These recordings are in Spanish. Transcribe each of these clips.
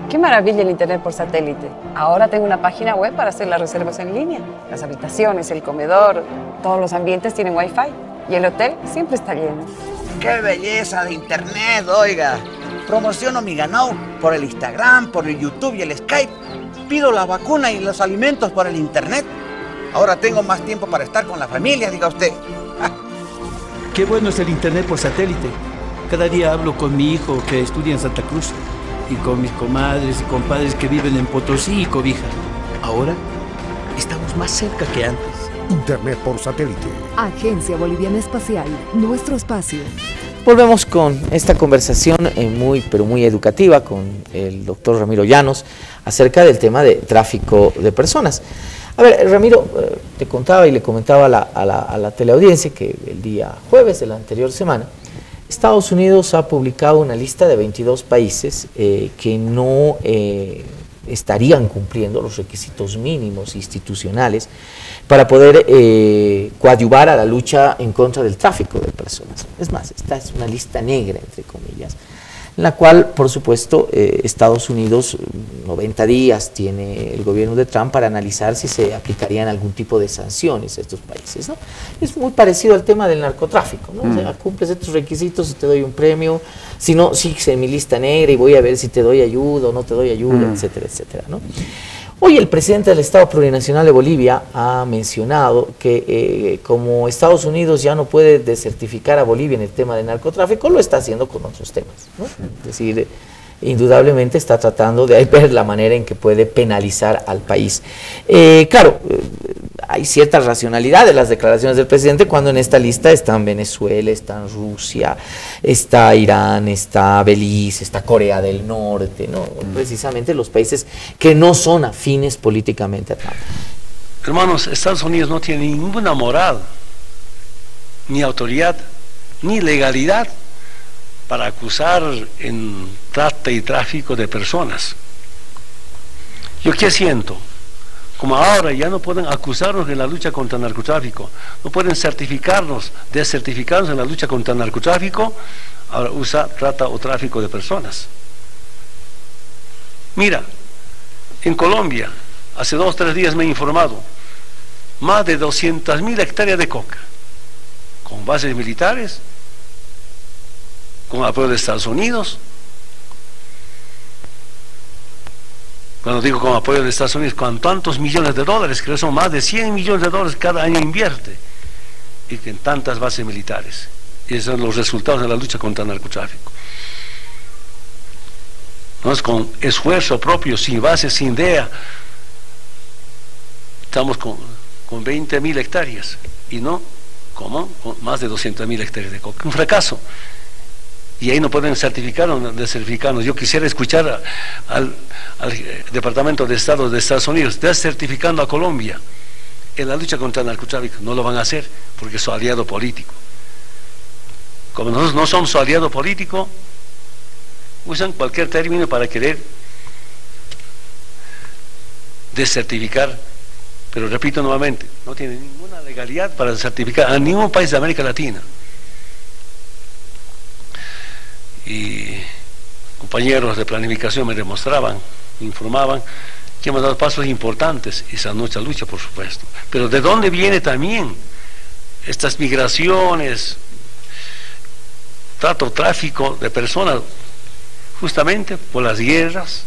Qué maravilla el internet por satélite. Ahora tengo una página web para hacer las reservas en línea. Las habitaciones, el comedor, todos los ambientes tienen Wi-Fi. Y el hotel siempre está lleno. ¡Qué belleza de internet, oiga! Promociono mi ganado por el Instagram, por el YouTube y el Skype. Pido la vacuna y los alimentos por el internet. Ahora tengo más tiempo para estar con la familia, diga usted. Qué bueno es el internet por satélite. Cada día hablo con mi hijo que estudia en Santa Cruz y con mis comadres y compadres que viven en Potosí y Cobija. Ahora estamos más cerca que antes. Internet por satélite. Agencia Boliviana Espacial, nuestro espacio. Volvemos con esta conversación muy educativa con el doctor Ramiro Llanos acerca del tema de tráfico de personas. A ver, Ramiro, te contaba y le comentaba a la teleaudiencia que el día jueves de la anterior semana, Estados Unidos ha publicado una lista de 22 países que no estarían cumpliendo los requisitos mínimos institucionales para poder coadyuvar a la lucha en contra del tráfico de personas. Es más, esta es una lista negra, entre comillas, en la cual, por supuesto, Estados Unidos 90 días tiene el gobierno de Trump para analizar si se aplicarían algún tipo de sanciones a estos países, ¿no? Es muy parecido al tema del narcotráfico, ¿no? O sea, cumples estos requisitos y te doy un premio, si no, sigue en mi lista negra y voy a ver si te doy ayuda o no te doy ayuda, etcétera, etcétera, ¿no? Hoy el presidente del Estado Plurinacional de Bolivia ha mencionado que como Estados Unidos ya no puede desertificar a Bolivia en el tema del narcotráfico, lo está haciendo con otros temas, ¿no? Es decir, indudablemente está tratando de ver la manera en que puede penalizar al país. Claro, hay cierta racionalidad de las declaraciones del presidente cuando en esta lista están Venezuela, están Rusia, está Irán, está Belice, está Corea del Norte, ¿no? Precisamente los países que no son afines políticamente a Trump. Hermanos, Estados Unidos no tiene ninguna moral, ni autoridad, ni legalidad para acusar en trata y tráfico de personas. ¿Yo qué siento? Como ahora ya no pueden acusarnos en la lucha contra el narcotráfico, no pueden desertificarnos en la lucha contra el narcotráfico, ahora usa trata o tráfico de personas. Mira, en Colombia, hace 2 o 3 días me he informado, más de 200.000 hectáreas de coca, con bases militares, con apoyo de Estados Unidos. Cuando digo con apoyo de Estados Unidos, con tantos millones de dólares, creo que son más de 100 millones de dólares cada año invierte, y en tantas bases militares. Y esos son los resultados de la lucha contra el narcotráfico. No es con esfuerzo propio, sin base, sin idea. Estamos con 20.000 hectáreas, y no como con más de 200.000 hectáreas de coca. Un fracaso. Y ahí no pueden certificarnos, desertificarnos. Yo quisiera escuchar al Departamento de Estado de Estados Unidos desertificando a Colombia en la lucha contra el narcotráfico. No lo van a hacer porque es su aliado político. Como nosotros no somos su aliado político, usan cualquier término para querer desertificar. Pero repito nuevamente, no tiene ninguna legalidad para desertificar a ningún país de América Latina. Y compañeros de planificación me demostraban, me informaban que hemos dado pasos importantes, esa nuestra lucha, por supuesto. Pero ¿de dónde viene también estas migraciones, tráfico de personas? Justamente por las guerras.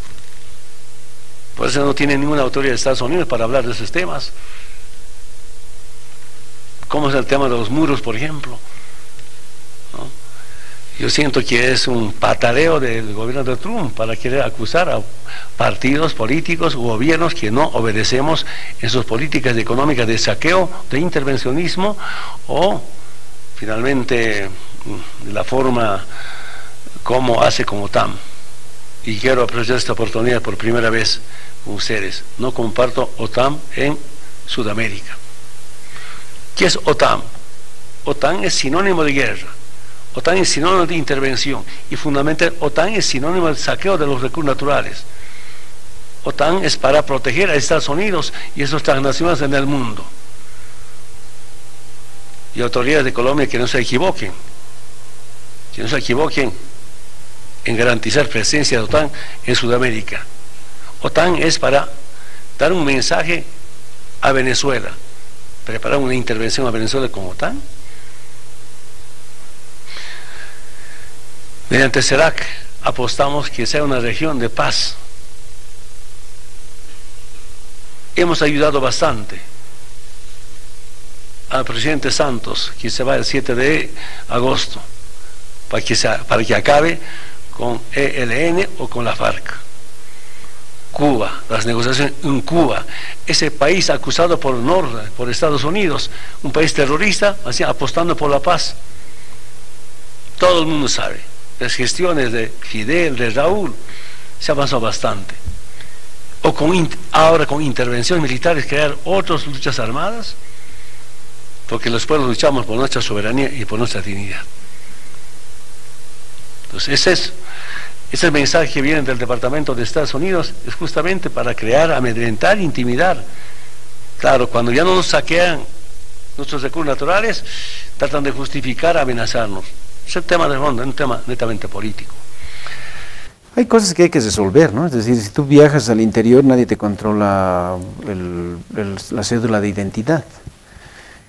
Por eso no tiene ninguna autoridad de Estados Unidos para hablar de esos temas. ¿Cómo es el tema de los muros, por ejemplo? ¿No? Yo siento que es un pataleo del gobierno de Trump para querer acusar a partidos políticos u gobiernos que no obedecemos en sus políticas económicas de saqueo, de intervencionismo o finalmente de la forma como hace con OTAN. Y quiero aprovechar esta oportunidad por primera vez con ustedes. No comparto OTAN en Sudamérica. ¿Qué es OTAN? OTAN es sinónimo de guerra. OTAN es sinónimo de intervención y fundamentalmente OTAN es sinónimo del saqueo de los recursos naturales. OTAN es para proteger a Estados Unidos y a sus transnacionales en el mundo. Y autoridades de Colombia que no se equivoquen, en garantizar presencia de OTAN en Sudamérica. OTAN es para dar un mensaje a Venezuela, preparar una intervención a Venezuela con OTAN. Mediante CELAC apostamos que sea una región de paz. Hemos ayudado bastante al presidente Santos, que se va el 7 de agosto, para que acabe con ELN o con la FARC. Cuba, las negociaciones en Cuba, ese país acusado por por Estados Unidos, un país terrorista, así apostando por la paz. Todo el mundo sabe, las gestiones de Fidel, de Raúl, se avanzó bastante. O ahora con intervenciones militares, crear otras luchas armadas, porque los pueblos luchamos por nuestra soberanía y por nuestra dignidad. Entonces ese es el mensaje que viene del Departamento de Estados Unidos, es justamente para crear, amedrentar, intimidar. Claro, cuando ya no nos saquean nuestros recursos naturales, tratan de justificar, amenazarnos. Es el tema de fondo, es un tema netamente político. Hay cosas que hay que resolver, ¿no? Es decir, si tú viajas al interior, nadie te controla la cédula de identidad.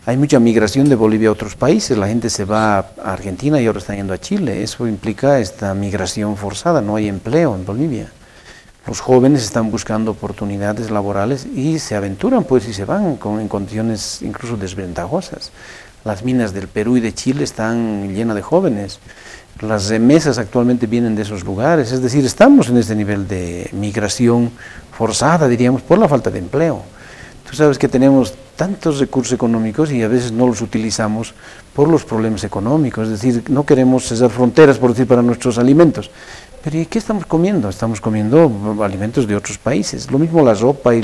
Hay mucha migración de Bolivia a otros países, la gente se va a Argentina y ahora está yendo a Chile. Eso implica esta migración forzada, no hay empleo en Bolivia. Los jóvenes están buscando oportunidades laborales y se aventuran, pues, y se van en condiciones incluso desventajosas. Las minas del Perú y de Chile están llenas de jóvenes. Las remesas actualmente vienen de esos lugares, es decir, estamos en este nivel de migración forzada, diríamos, por la falta de empleo. Tú sabes que tenemos tantos recursos económicos y a veces no los utilizamos por los problemas económicos, es decir, no queremos cesar fronteras, por decir, para nuestros alimentos. Pero ¿y qué estamos comiendo? Estamos comiendo alimentos de otros países. Lo mismo la ropa y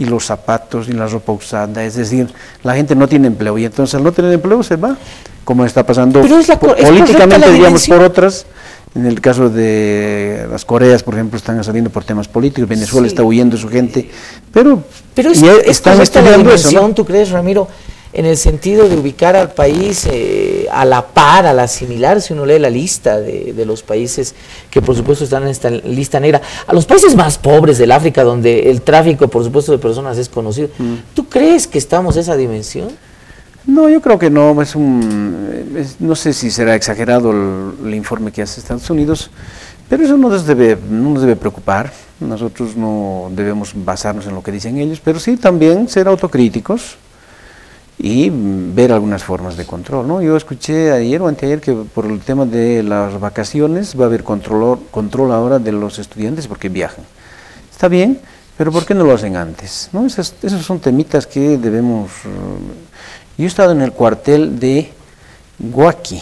los zapatos y la ropa usada, es decir, la gente no tiene empleo y entonces al no tener empleo se va, como está pasando políticamente, digamos, por otras. En el caso de las Coreas, por ejemplo, están saliendo por temas políticos, Venezuela está huyendo de su gente, pero están estudiando eso, ¿no? ¿Tú crees, Ramiro, en el sentido de ubicar al país a la par, a la similar, si uno lee la lista de los países que por supuesto están en esta lista negra, a los países más pobres del África, donde el tráfico, por supuesto, de personas es conocido? ¿Tú crees que estamos en esa dimensión? No, yo creo que no, no sé si será exagerado el informe que hace Estados Unidos, pero eso no nos debe preocupar. Nosotros no debemos basarnos en lo que dicen ellos, pero sí también ser autocríticos y ver algunas formas de control, ¿no? Yo escuché ayer o anteayer que por el tema de las vacaciones va a haber control ahora de los estudiantes porque viajan. Está bien, pero ¿por qué no lo hacen antes? ¿No? Esos son temitas que debemos... Yo he estado en el cuartel de Huaki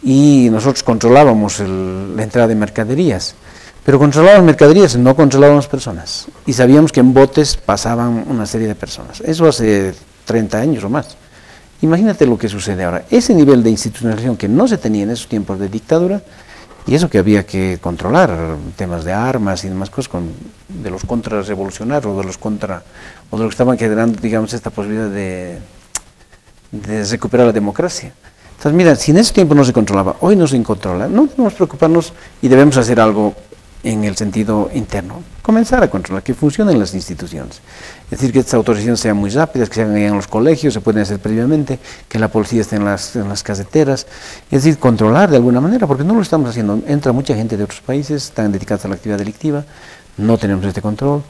y nosotros controlábamos la entrada de mercaderías, pero controlábamos mercaderías, no controlábamos personas, y sabíamos que en botes pasaban una serie de personas. Eso hace 30 años o más. Imagínate lo que sucede ahora. Ese nivel de institucionalización que no se tenía en esos tiempos de dictadura, y eso que había que controlar, temas de armas y demás cosas, de los contrarrevolucionarios o de los que estaban generando, digamos, esta posibilidad de recuperar la democracia. Entonces, mira, si en ese tiempo no se controlaba, hoy no se controla, no debemos preocuparnos y debemos hacer algo en el sentido interno, comenzar a controlar, que funcionen las instituciones. Es decir, que estas autorizaciones sean muy rápidas, que se hagan en los colegios, se pueden hacer previamente, que la policía esté en las caseteras, es decir, controlar de alguna manera, porque no lo estamos haciendo. Entra mucha gente de otros países, están dedicados a la actividad delictiva, no tenemos este control.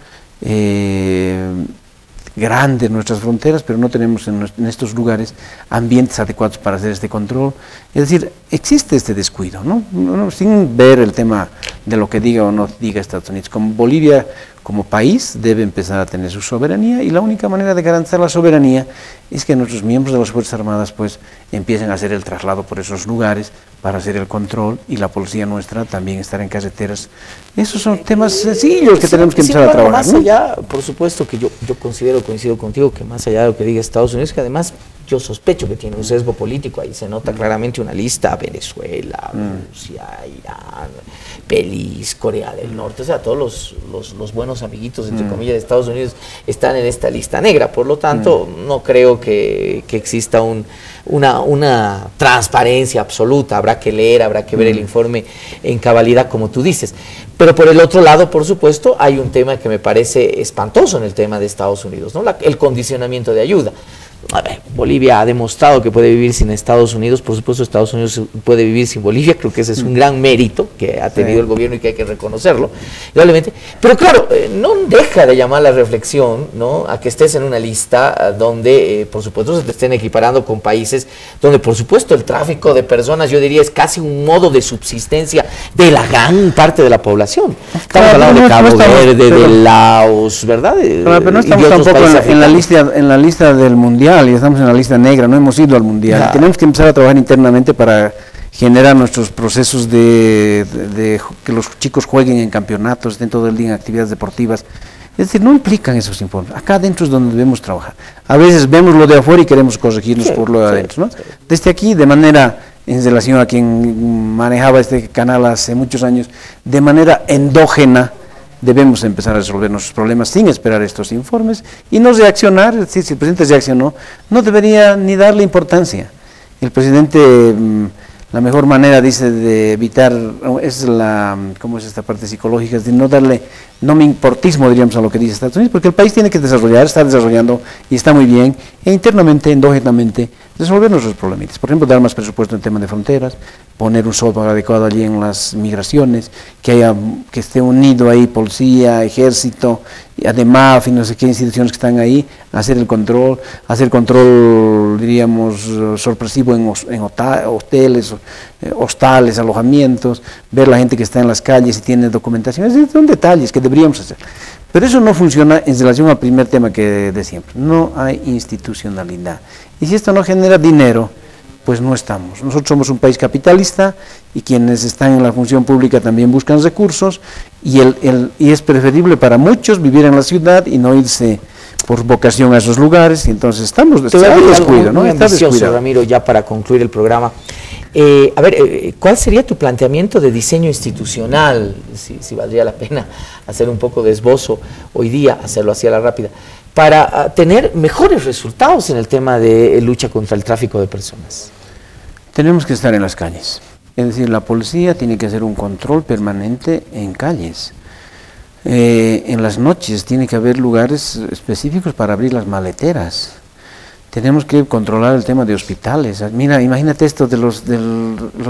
Grandes nuestras fronteras, pero no tenemos en estos lugares ambientes adecuados para hacer este control. Es decir, existe este descuido, ¿no? Sin ver el tema de lo que diga o no diga Estados Unidos. Como Bolivia, como país, debe empezar a tener su soberanía, y la única manera de garantizar la soberanía es que nuestros miembros de las Fuerzas Armadas pues empiecen a hacer el traslado por esos lugares para hacer el control, y la policía nuestra también estar en carreteras. Esos son temas sencillos que tenemos que empezar a trabajar, más allá, por supuesto que yo coincido contigo, que más allá de lo que diga Estados Unidos, que además yo sospecho que tiene un sesgo político, ahí se nota claramente una lista: Venezuela, Rusia, Irán, Belice, Corea del Norte, o sea, todos los buenos amiguitos, entre comillas, de Estados Unidos están en esta lista negra. Por lo tanto, no creo que exista una transparencia absoluta. Habrá que leer, habrá que ver el informe en cabalidad, como tú dices. Pero por el otro lado, por supuesto, hay un tema que me parece espantoso en el tema de Estados Unidos, ¿no? El condicionamiento de ayuda. A ver, Bolivia ha demostrado que puede vivir sin Estados Unidos, por supuesto Estados Unidos puede vivir sin Bolivia, creo que ese es un gran mérito que ha tenido el gobierno y que hay que reconocerlo, indudablemente. Pero claro, no deja de llamar la reflexión, ¿no?, a que estés en una lista donde, por supuesto, se te estén equiparando con países donde, por supuesto, el tráfico de personas, yo diría, es casi un modo de subsistencia de la gran parte de la población. Estamos hablando de Cabo Verde, de Laos, ¿verdad? Pero no estamos tampoco en la lista del Mundial, y estamos en la lista negra, no hemos ido al Mundial. Tenemos que empezar a trabajar internamente para generar nuestros procesos de que los chicos jueguen en campeonatos, estén todo el día en actividades deportivas. Es decir, no implican esos informes. Acá adentro es donde debemos trabajar. A veces vemos lo de afuera y queremos corregirnos por lo de adentro, ¿no? Desde aquí, de manera, en relación a quien manejaba este canal hace muchos años, de manera endógena, debemos empezar a resolver nuestros problemas sin esperar estos informes y no reaccionar. Es decir, si el presidente reaccionó, no debería ni darle importancia. El presidente, la mejor manera, dice, de evitar, es ¿cómo es esta parte psicológica? Es de no darle, no me importismo, diríamos, a lo que dice Estados Unidos, porque el país tiene que desarrollar, está desarrollando y está muy bien, e internamente, endógenamente, resolver nuestros problemitas. Por ejemplo, dar más presupuesto en tema de fronteras, poner un software adecuado allí en las migraciones, que esté unido ahí policía, ejército, ADEMAF y no sé qué instituciones que están ahí, hacer control, diríamos, sorpresivo en hoteles, hostales, alojamientos, ver la gente que está en las calles y tiene documentación. Son detalles que deberíamos hacer. Pero eso no funciona en relación al primer tema que de siempre. No hay institucionalidad. Y si esto no genera dinero, pues no estamos. Nosotros somos un país capitalista y quienes están en la función pública también buscan recursos y es preferible para muchos vivir en la ciudad y no irse por vocación a esos lugares, y entonces estamos descuido, ¿no? Está ambicioso, Ramiro, ya para concluir el programa. A ver, ¿cuál sería tu planteamiento de diseño institucional? Si valdría la pena hacer un poco de esbozo hoy día, hacerlo así a la rápida, para tener mejores resultados en el tema de lucha contra el tráfico de personas. Tenemos que estar en las calles, es decir, la policía tiene que hacer un control permanente en calles. En las noches tiene que haber lugares específicos para abrir las maleteras. Tenemos que controlar el tema de hospitales. Mira, imagínate esto de los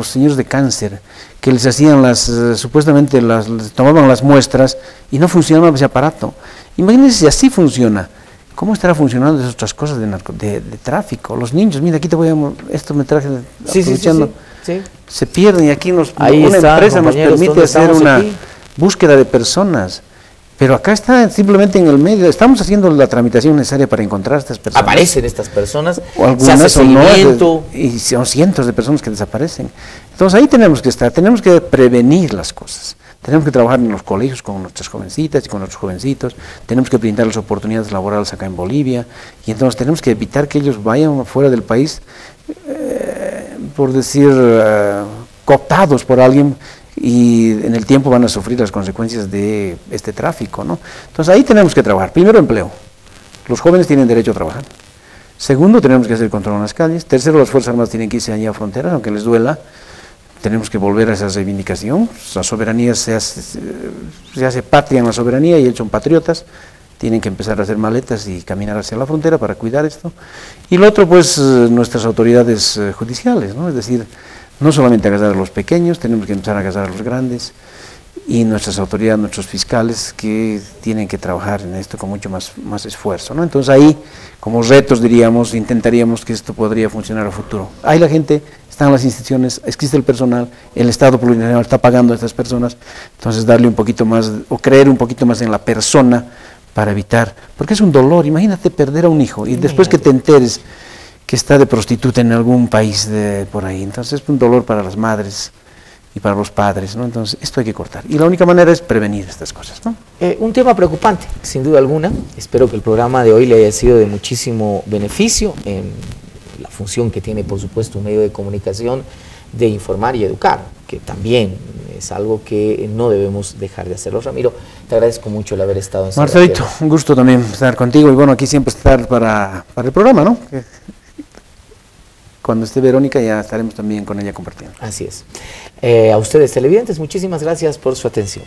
señores de cáncer, que les hacían supuestamente les tomaban las muestras y no funcionaba ese aparato. Imagínense si así funciona. ¿Cómo estará funcionando esas otras cosas de tráfico? Los niños, mira, aquí te voy a... Esto me traje aprovechando. Sí. Se pierden y aquí una empresa nos permite hacer una búsqueda de personas. Pero acá está simplemente en el medio, estamos haciendo la tramitación necesaria para encontrar a estas personas. Aparecen estas personas, o algunas o no, y son cientos de personas que desaparecen. Entonces ahí tenemos que estar, tenemos que prevenir las cosas. Tenemos que trabajar en los colegios con nuestras jovencitas y con nuestros jovencitos, tenemos que brindar las oportunidades laborales acá en Bolivia, y entonces tenemos que evitar que ellos vayan fuera del país, por decir, cooptados por alguien, y en el tiempo van a sufrir las consecuencias de este tráfico, ¿no? Entonces ahí tenemos que trabajar. Primero, empleo. Los jóvenes tienen derecho a trabajar. Segundo, tenemos que hacer control en las calles. Tercero, las Fuerzas Armadas tienen que irse allá a fronteras, aunque les duela. Tenemos que volver a esa reivindicación. La soberanía se hace patria en la soberanía y ellos son patriotas. Tienen que empezar a hacer maletas y caminar hacia la frontera para cuidar esto. Y lo otro, pues, nuestras autoridades judiciales, ¿no? Es decir, no solamente agasar a los pequeños, tenemos que empezar a agasar a los grandes, y nuestras autoridades, nuestros fiscales, que tienen que trabajar en esto con mucho más esfuerzo, ¿no? Entonces ahí, como retos, diríamos, intentaríamos que esto podría funcionar a futuro. Ahí la gente, están las instituciones, existe el personal, el Estado plurinacional está pagando a estas personas, entonces darle un poquito más, o creer un poquito más en la persona para evitar, porque es un dolor, imagínate perder a un hijo, y después que te enteres que está de prostituta en algún país por ahí, entonces es un dolor para las madres y para los padres, ¿no? Entonces esto hay que cortar, y la única manera es prevenir estas cosas, ¿no? Un tema preocupante, sin duda alguna. Espero que el programa de hoy le haya sido de muchísimo beneficio en función que tiene, por supuesto, un medio de comunicación de informar y educar, que también es algo que no debemos dejar de hacerlo. Ramiro, te agradezco mucho el haber estado en Marcelito, un gusto también estar contigo y bueno, aquí siempre estar para el programa, ¿no? Cuando esté Verónica ya estaremos también con ella compartiendo. Así es. A ustedes televidentes, muchísimas gracias por su atención.